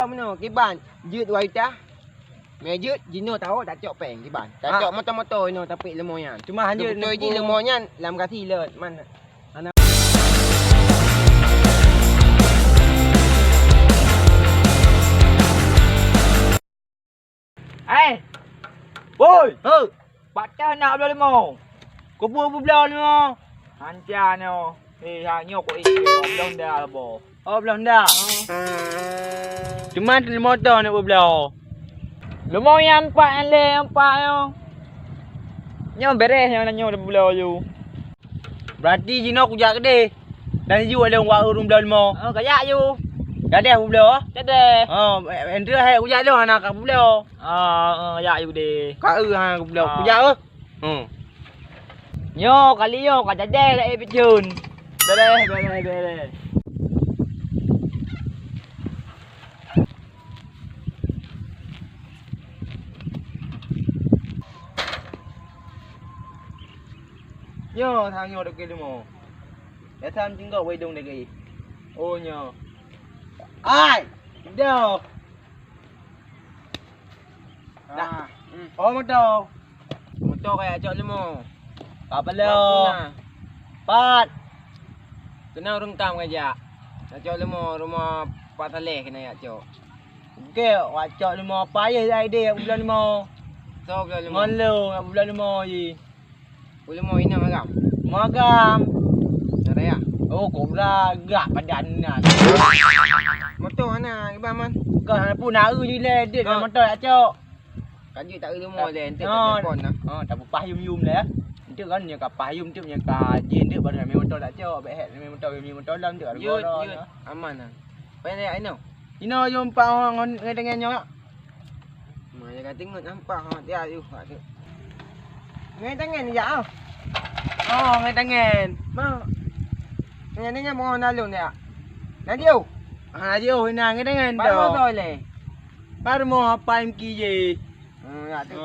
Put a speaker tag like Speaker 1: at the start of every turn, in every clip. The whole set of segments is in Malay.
Speaker 1: Mana kiban jut waita. Me jut jino tahu tak cok peng kiban. Tak cok motor-motor no tapi lemoyan.
Speaker 2: Cuma hanya
Speaker 1: betul je lemoyan lam kasi let man.
Speaker 2: Woi, baca nak belah limo. Kubur belah limo. Hancur no. Hanya kau isi belum dah bo. Oh belum dah. Cuma di motor nak belah. Limo yang empat yo. Nyo beres yang nyo dah belah you. Berarti jino aku jak gede. Dan you ada orang urung belah limo. Oh kayak you. Gadah aku belah. Gadah. Oh, entry hai aku jak dah anak aku belah. Ya you gede.
Speaker 1: Ka ha aku belah. Aku jak
Speaker 2: Nyo kali yo ka jadah dak picun. Beres.
Speaker 1: Nyo thang nyo được cái limo. Để tham chính gọ quay đông được cái. Ô nhờ. Ai? Đâu? Motor. Motor kayak cok limo.
Speaker 2: Apa lo? Pat.
Speaker 1: Kena rengkam aja. Cok limo rumah Pataleh kena ya cok.
Speaker 2: Okey, wacok limo payah idea aku belah limo.
Speaker 1: So belah limo.
Speaker 2: Ngalo aku belah limo je.
Speaker 1: Limo ini magam.
Speaker 2: Magam.
Speaker 1: Ada ya?
Speaker 2: Oh, kobra gak badan nak.
Speaker 1: Motor mana ibam man?
Speaker 2: Kau pun nak je le dia motor tak cok.
Speaker 1: Kaji tak limo le ente telefon nah.
Speaker 2: Tak apa yum le. Itu kan yang kapah yum tu yang ka jin dia baru main motor tak cok. Baik main motor dalam tu ada motor.
Speaker 1: Aman ah. Pai ai no.
Speaker 2: Ino jom pa orang ngai dengan nyo.
Speaker 1: Mai ka tengok nampak ha dia you. Ngai tangan ni ya.
Speaker 2: Oh, ngai tangan.
Speaker 1: Mau. Ngai mau nalung dia. Nadio.
Speaker 2: Nadio hina ngai tangan tu.
Speaker 1: Baru thôi le.
Speaker 2: Baru mau apa im ki je.
Speaker 1: Ya tu.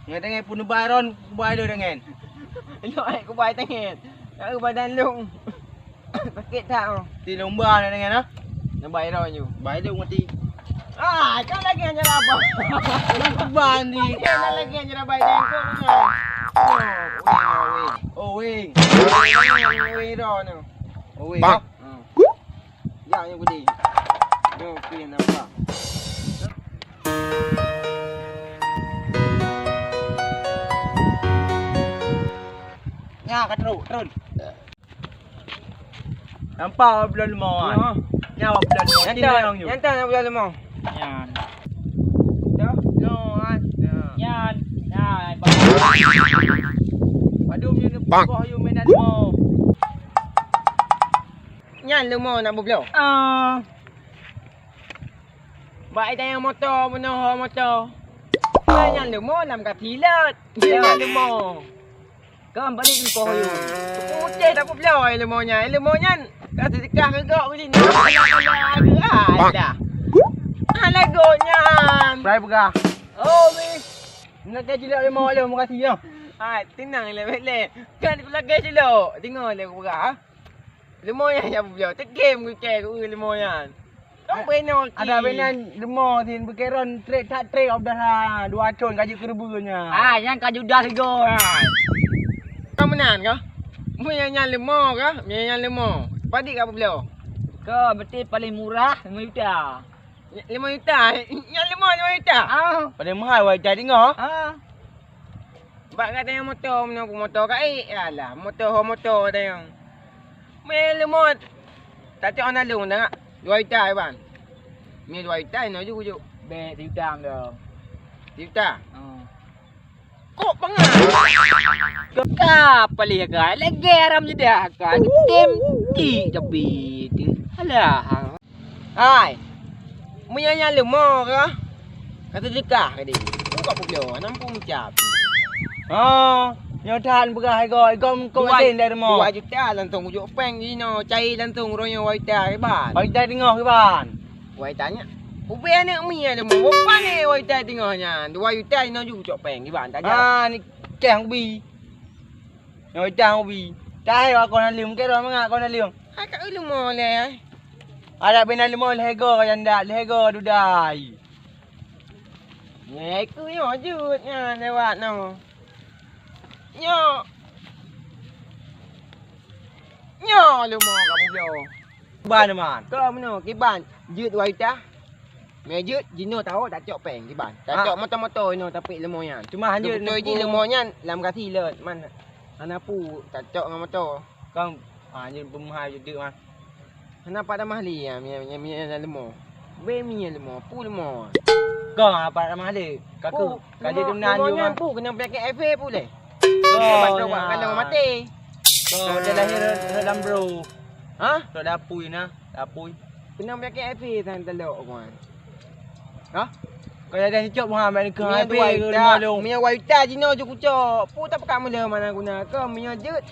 Speaker 2: Ngai tangan pun baron buai do tangan.
Speaker 1: Ino ai ku bai tangan. Aku badan lung. Sakit tak?
Speaker 2: Di lomba na tangan ah.
Speaker 1: Yang baik dah you.
Speaker 2: Baik dia mati.
Speaker 1: Kau lagi hanya apa?
Speaker 2: Bandi.
Speaker 1: Kau lagi hanya baik dan kau.
Speaker 2: Oh wing.
Speaker 1: Wing dah ni.
Speaker 2: Oh wing.
Speaker 1: Ya yang gede. Yo pian nampak.
Speaker 2: Ya kat terus. Nampak belah limo ah. Nyawa belah limo.
Speaker 1: Yantan yang belah limo.
Speaker 2: Yan.
Speaker 1: Dah. No an.
Speaker 2: Yan. Nah, padum ni bawah you main limo.
Speaker 1: Nyan limo nak belah. Baik dah yang motor menuh motor. Nyan limo nam kat hilat. Nyan limo. Kau balik ni kau you. Putih tak belah limonya. Limonya kata dekah ke kau sini. Ada. Lagonya.
Speaker 2: Berapa gah?
Speaker 1: Oh, weh.
Speaker 2: Nak gaji dah limo le, terima kasih ya.
Speaker 1: Tenang le. Kan aku lagi silo. Tengok le aku berah. Limo yang belah. Tak game ku ke limo yang. Kau penol.
Speaker 2: Ada benan limo tin berkeron trade tak trade of dah 2 con gaji kerbunya.
Speaker 1: Yang kaju dah sego. Kau menan kah? Mu yang limo kah? Mu yang limo. Padik apa belah?
Speaker 2: Kau betul paling murah 5 juta.
Speaker 1: 5 juta. Yang 5 juta.
Speaker 2: Paling mahal wah jadi ngah.
Speaker 1: Bak kata yang motor menang motor kai. Alah, motor dah yang. Mel lemot. Tak cak ana lung dah. 2 juta ban. Mi 2 juta no ju.
Speaker 2: Be 3 juta dah.
Speaker 1: 3 juta. Kok bangat.
Speaker 2: Kau apa lihat kan? Lagi aram je dah kan. Temti tapi tu. Alah.
Speaker 1: Hai. Mu yang lemot kah? Kata dekah ke dia. Kau apa belah? Nampu macam.
Speaker 2: Nyotan berah gom tin dari mo.
Speaker 1: 2 juta lantung ujuk peng ni no. Cai lantung royo 2 juta ke ban.
Speaker 2: Bagi dah tengok ke ban.
Speaker 1: 2 tanya. Ubi anak mi ada mo. Apa ni 2 juta tengoknya? 2 juta no ujuk peng ke ban. Tak ada.
Speaker 2: Ni keng bi. Nyotan bi. Cai wa kon liung ke ro manga kon liung.
Speaker 1: Hai kat ulu mo le.
Speaker 2: Ada bina lemah lehego yang dak lehego dudai.
Speaker 1: Nyai ku yo jut nya lewat no. Nyo. Nyo lumo kamu yo.
Speaker 2: Ban man.
Speaker 1: Kau meno kiban jut wai ta. Me jut jino tahu tak cok peng kiban. Tak cok motor-motor no tapi lemo yan.
Speaker 2: Cuma hanya
Speaker 1: Betul je lemo yan lam kasi let man. Anapu tak cok dengan motor.
Speaker 2: Kau hanya pemahal je man.
Speaker 1: Kenapa ada mahli ya mi lemo. Be mi lemo, pu lemo.
Speaker 2: Kau apa ramah dia? Kaku. Kaji dumnan
Speaker 1: lemo
Speaker 2: you
Speaker 1: yan
Speaker 2: man.
Speaker 1: pu kena pakai FA pule.
Speaker 2: Kau
Speaker 1: Batok kalau mati.
Speaker 2: Kau dia lahir dalam bro.
Speaker 1: Ha?
Speaker 2: Kau dapui na, dapui.
Speaker 1: Kena pakai FA tan telok kan. Ha?
Speaker 2: Kau dah cok Muhammad ni ke
Speaker 1: Minyak
Speaker 2: habis
Speaker 1: wai
Speaker 2: ke
Speaker 1: tak.
Speaker 2: rumah lu.
Speaker 1: Minyak wai tak jino je kucok. Pu tak pakai mula mana guna ke minyak jut.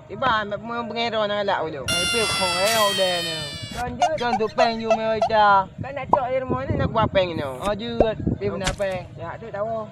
Speaker 1: Tiba mau pengero nak alak dulu.
Speaker 2: Habis kau eo dah ni.
Speaker 1: Kan jut.
Speaker 2: Kau tu peng you me dah.
Speaker 1: Kan nak cok di rumah ni nak buat peng ni.
Speaker 2: Oh jut. Dia benar peng.
Speaker 1: Ya tu tahu.